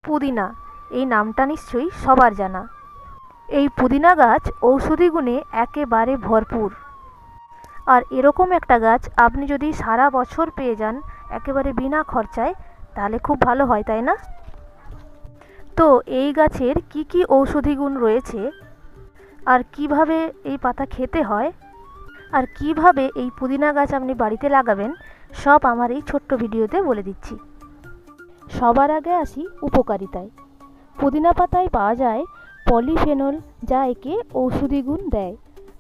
পুদিনা, এই নামটা নিশ্চয়ই সবার জানা। এই পুদিনা গাছ ঔষধি গুণে একেবারে ভরপুর। আর এরকম একটা গাছ আপনি যদি সারা বছর পেয়ে যান একেবারে বিনা খরচায়, তাহলে খুব ভালো হয়, তাই না? তো এই গাছের কি কি ঔষধি গুণ রয়েছে, আর কিভাবে এই পাতা খেতে হয়, আর কিভাবে এই পুদিনা গাছ আপনি বাড়িতে লাগাবেন, সব আমার এই ছোট্ট ভিডিওতে বলে দিচ্ছি। সবার আগে আসি উপকারিতায়। পুদিনা পাতায় পাওয়া যায় পলিফেনল, যা একে ঔষধি গুণ দেয়।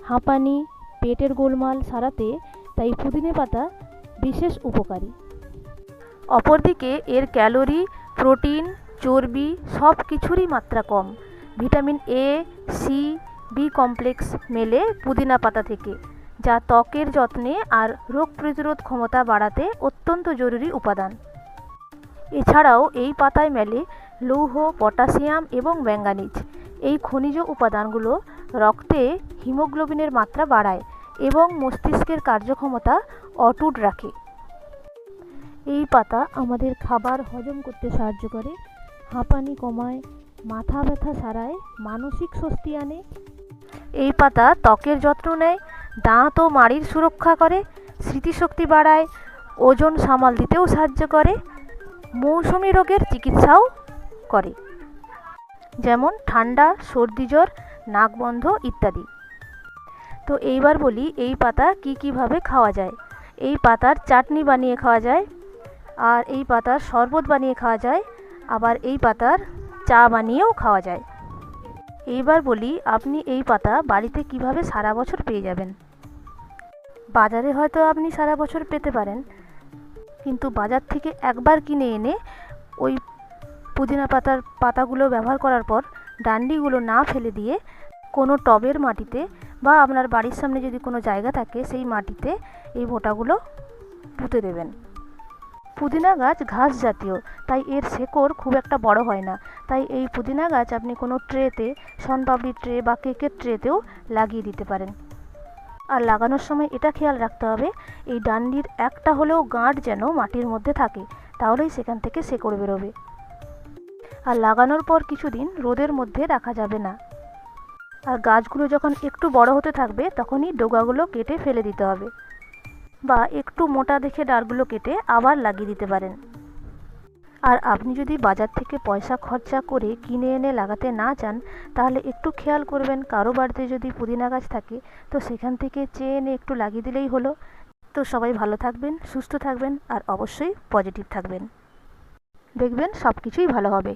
হাঁপানি, পেটের গোলমাল সারাতে তাই পুদিনা পাতা বিশেষ উপকারী। অপরদিকে এর ক্যালোরি, প্রোটিন, চর্বি সব কিছুরই মাত্রা কম। Vitamin A, C, B complex মেলে পুদিনা পাতা থেকে, যা ত্বকের যত্নে আর রোগ প্রতিরোধ ক্ষমতা বাড়াতে অত্যন্ত জরুরি উপাদান। এছাড়াও এই পাতায় মেলে লৌহ, পটাশিয়াম এবং ম্যাঙ্গানিজ। এই খনিজ উপাদানগুলো রক্তে হিমোগ্লোবিনের মাত্রা বাড়ায় এবং মস্তিষ্কের কার্যক্ষমতা অটুট রাখে। এই পাতা আমাদের খাবার হজম করতে সাহায্য করে, হাঁপানি কমায়, মাথা ব্যথা সারায়, মানসিক স্বস্তি আনে। এই পাতা ত্বকের যত্ন নেয়, দাঁত ও মাড়ির সুরক্ষা করে, স্মৃতিশক্তি বাড়ায়, ওজন সামাল দিতেও সাহায্য করে, মৌসুমি রোগের চিকিৎসাও করে, যেমন ঠান্ডা, সর্দি জ্বর, নাক বন্ধ ইত্যাদি। তো এইবার বলি এই পাতা কীভাবে খাওয়া যায়। এই পাতার চাটনি বানিয়ে খাওয়া যায়, আর এই পাতার শরবত বানিয়ে খাওয়া যায়, আবার এই পাতার চা বানিয়েও খাওয়া যায়। এইবার বলি আপনি এই পাতা বাড়িতে কিভাবে সারা বছর পেয়ে যাবেন। বাজারে হয়তো আপনি সারা বছর পেতে পারেন, কিন্তু বাজার থেকে একবার কিনে এনে ওই পুদিনা পাতাগুলো ব্যবহার করার পর ডান্ডিগুলো না ফেলে দিয়ে কোনো টবের মাটিতে বা আপনার বাড়ির সামনে যদি কোনো জায়গা থাকে সেই মাটিতে এই বোঁটাগুলো পুঁতে দেবেন। পুদিনা গাছ ঘাস জাতীয়, তাই এর শেকড় খুব একটা বড় হয় না। তাই এই পুদিনা গাছ আপনি কোনো ট্রেতে, শনপাপড়ির ট্রে বা কেকের ট্রেতেও লাগিয়ে দিতে পারেন। আর লাগানোর সময় এটা খেয়াল রাখতে হবে এই ডান্ডির একটা হলেও গাঁট যেন মাটির মধ্যে থাকে, তাহলেই সেখান থেকে শেকড় বেরোবে। আর লাগানোর পর কিছুদিন রোদের মধ্যে রাখা যাবে না। আর গাছগুলো যখন একটু বড় হতে থাকবে তখনই ডগাগুলো কেটে ফেলে দিতে হবে, বা একটু মোটা দেখে ডালগুলো কেটে আবার লাগিয়ে দিতে পারেন। আর আপনি যদি বাজার থেকে পয়সা খরচা করে কিনে এনে লাগাতে না চান, তাহলে একটু খেয়াল করবেন কারো বাড়িতে যদি পুদিনা গাছ থাকে তো সেখান থেকে চেয়ে এনে একটু লাগিয়ে দিলেই হলো। তো সবাই ভালো থাকবেন, সুস্থ থাকবেন, আর অবশ্যই পজিটিভ থাকবেন। দেখবেন সব কিছুই ভালো হবে।